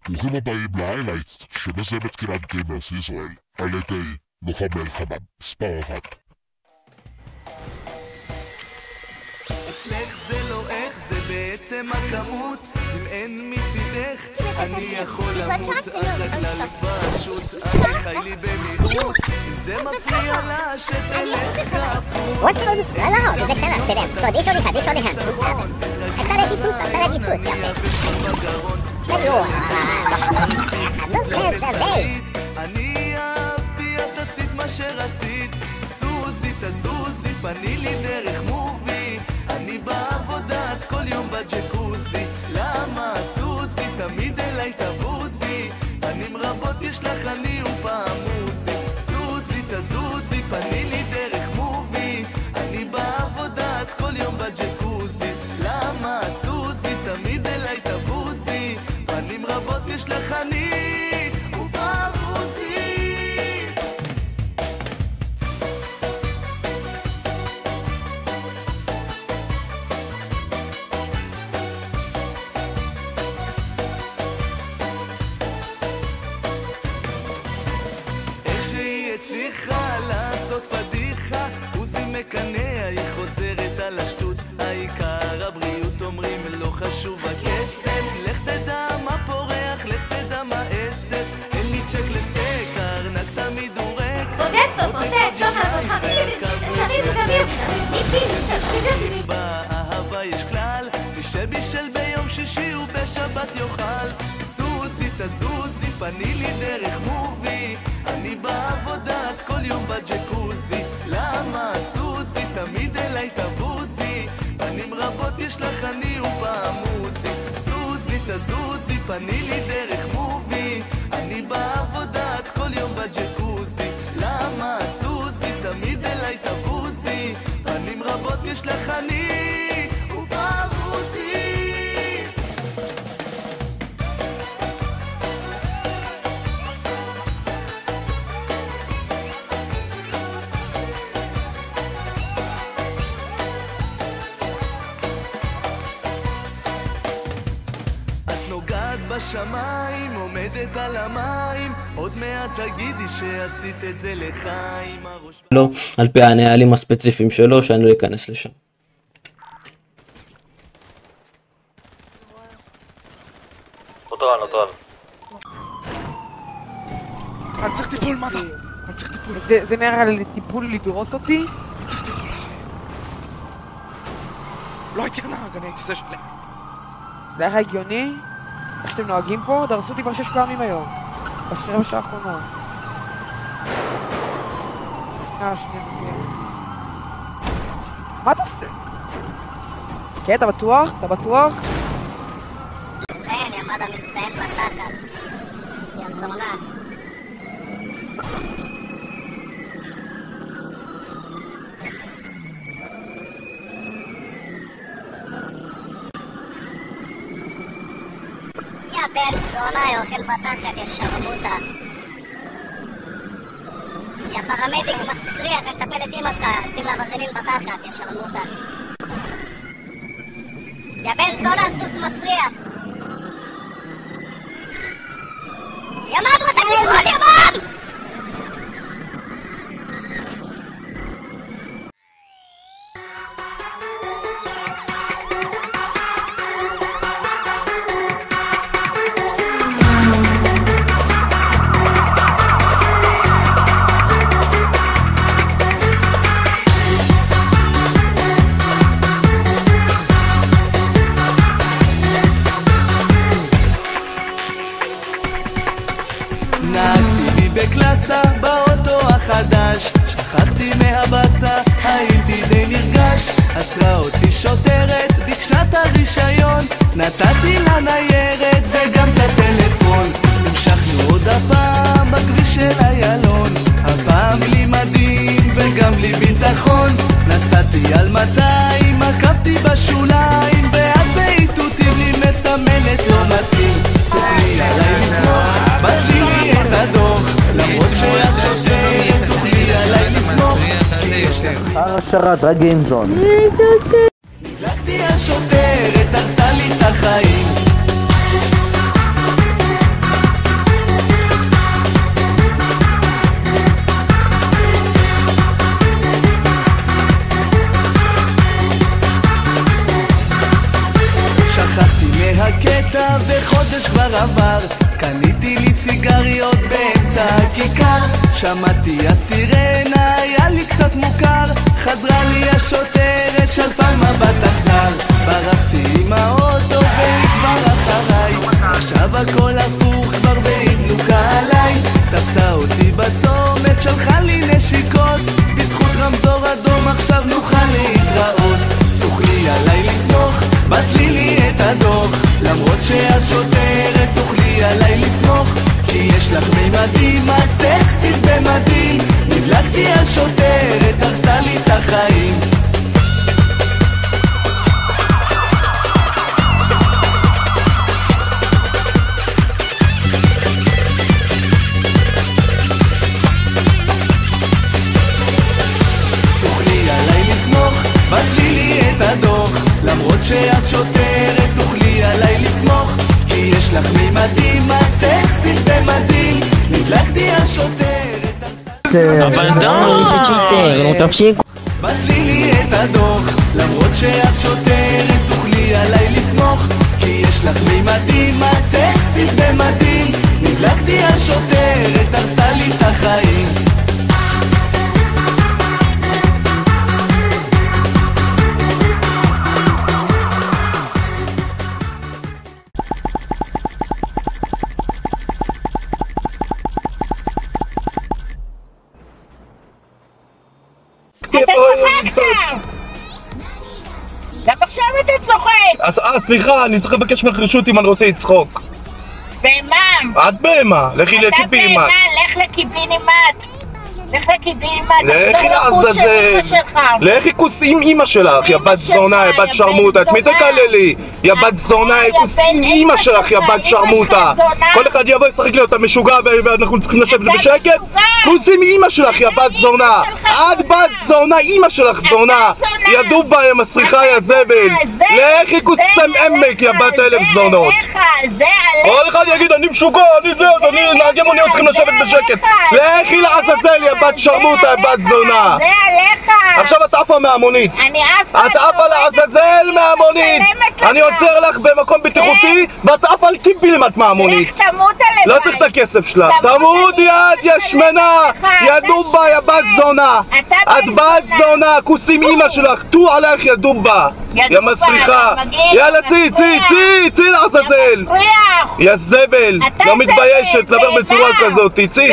ברוכים הבאים להיילייטס שמזמת קלנטי מארץ ישראל על ידי לוחמי מלחמה מספר 1. אצלך זה לא איך, זה בעצם הכמות. אם אין מצידך, אני יכול למות. אז הכלל פשוט, אני חי לי במיעוט. אם זה מפריע לה שתלך כפות. זה קטנה, תראה, סוד, יש עוד אחד. אתה רגיפוס, אני אהבתי, את עשית מה שרצית. סוזי, תזוזי, פני לי דרך מובי. אני בעבודה, את כל יום בג'קוזי. למה סוזי, תמיד אליי תבוזי. פנים רבות יש לך, אני ופעם מוזי. סוזי, תזוזי, פני לי דרך מובי. אני בעבודה, את כל יום בג'קוזי. למה סוזי, תמיד אליי תבוזי. פנים רבות יש לך, אני ופעם מוזי. הצליחה לעשות פדיחה, עוזי מקנא, היא חוזרת על השטות. העיקר הבריאות אומרים לא חשוב הכסף. לך תדע מה פורח, לך תדע מה עסק. אין לי צ'ק לסטייק, הארנק תמיד הוא ריק. בודד, שוחר, חביב וגביר. באהבה יש כלל, מי שבישל ביום שישי ובשבת יאכל. סוזי תזוזי, פני לי דרך מובי. אני בעבודה, את כל יום בג'קוזי. למה סוזי, תמיד אליי תבוזי. פנים רבות יש לך, אני ופעם מוזי. סוזי תזוזי, פני לי דרך מובי. אני בעבודה, את כל יום בג'קוזי. למה סוזי, תמיד אליי תבוזי. פנים רבות יש לך, אני ופעם מוזי. בשמיים, עומדת על המים. עוד מעט תגידי שעשית את זה לחיים. לא, על פי הנהלים הספציפיים שלו, שאני לא אכנס לשם. נוטרל. אני צריך טיפול, מה זה? אני צריך טיפול. זה נראה לי טיפול לדרוס אותי? אני צריך טיפול. לא הייתי הנהג, אני הייתי זה שלי. זה היה הגיוני? איך שאתם נוהגים פה? דרסו אותי כבר 6 פעמים היום. בשעה האחרונה. שנייה. מה אתה עושה? כן, אתה בטוח? מצטיין, ימד המצטיין בתחת. יזונה. יא בן זונה, אוכל בתחת, יא שרמוטה. יא פרמדיק מסריח, מטפל את אמא שלך, שים לה בזלין בתחת, יא שרמוטה. יא בן זונה, סוס מסריח. יא מברה, תקליבו, יא מב! נהגתי בקלאסה באוטו החדש, שכחתי מהבסה, הייתי די נרגש. עצרה אותי שוטרת, ביקשה את הרישיון, נתתי לה ניירת וגם את הטלפון. המשכנו עוד הפעם בכביש של איילון, הפעם בלי מדים וגם בלי ביטחון. נסעתי על 200, עקפתי בשוליים, ואז בעיתותים לי מסמנת לא מתאים. תוכלי עליי לסמוך, בדלי לי את הדוח, למרות שאת שוטרת, תוכלי עליי לסמוך, כי יש לך השרת רגינזון. נדלקתי השוטרת, הרסה לי את החיים. באמצע וחודש כבר עבר, קניתי לי סיגריות באמצע הכיכר, שמעתי הסירנה, היה לי קצת מוכר, חזרה לי השוטרת, שלפה מבט אכזר, ברחתי עם האוטו והיא כבר אחריי, עכשיו הכל הפוך כבר והיא דלוקה עליי, תפסה אותי בצומת, שלחה לי נשיקות, בזכות רמזור אדום עכשיו נוכל להתראות, תוכלי עליי לסמוך, בטלי לי את הדוח, למרות שהשוטרת תוכלי עליי לסמוך, כי יש לך מימדים, את סקסית במדים, נדלקתי על שוטרת, הרסה לי את החיים. תוכלי עליי לסמוך, בטלי לי את הדוח, למרות שאת שוטרת תוכלי עליי לסמוך, כי יש לך מימדים, את סקסית במדים, נדלקתי על שוטרת, אבל די! בטלי לי את הדוח, למרות שאת שוטרת תוכלי עליי לסמוך, כי יש לך מימדים, את סקסית במדים, נדלקתי על שוטרת, הרסה לי את החיים. גם עכשיו אתה צוחק! סליחה, אני צריך לבקש ממך רשות אם אני רוצה לצחוק. בהמה! את בהמה, לכי לקיבינימט. אתה בהמה, לך לקיבינימט! לך לקיבינימט, לכי לעזאזל! לכי כוס עם אמא שלך, יא בת זונה, יא בת שרמוטה, את מי תקללי? יא בת זונה, כוס עם אמא שלך, יא בת שרמוטה! כל אחד יבוא ישחק לי אותה משוגע ואנחנו צריכים לשבת בשקט? כוס עם אמא שלך, יא בת זונה! את בת זונה, אמא שלך זונה! יא דובה, יא מסריחה, יא זבל! לכי כוס עם עמק, יא בת אלף זונות! כל אחד יגיד, אני משוגע, אני זה, אני נהגי מוניות צריכים לשבת בשקט! לכי לעזאזל, יא בת שרמוטה, יא בת זונה! זה עליך! עכשיו את עפה מהמונית! אני עפה! את עפה לעזאזל מהמונית! אני עוצר לך במקום בטיחותי ואת עפה על קיבינימט מהמונית! לך תמות עליי! לא צריך את הכסף שלך! תמות יד, יא שמנה! יא דובה, יא בת זונה! את בת זונה! כוסים אמא שלך! תו עליך יא דובה! יא מסריחה! יאללה צי לעזאזל! יא זבל! לא מתביישת לדבר בצורה כזאת! צי!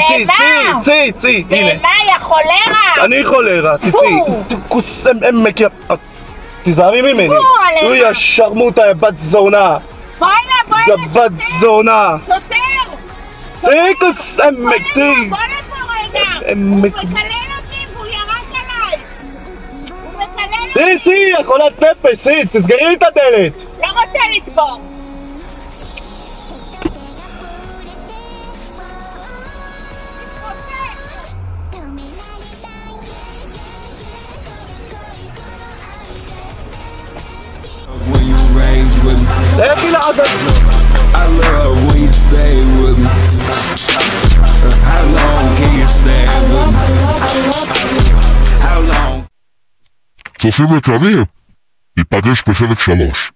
הנה! מה, יא חולרה? אני חולרה! צי! כוס עמק יא... תיזהרי ממני! תהיו יא שרמוטה יא בת זונה! יא בת זונה! שוטר! צי כוס עמק! צי! בוא לפה רגע! הוא מקלל אותי והוא ירק עליי! הוא מקלל אותי! צי! יא חולת נפש! צי! תסגרי לי את הדלת! לא רוצה לסגור! לכי לעזאזל! I love when you stay with me. How long can you stand with me? How long? צופים יקרים, ניפגש בחלק 3.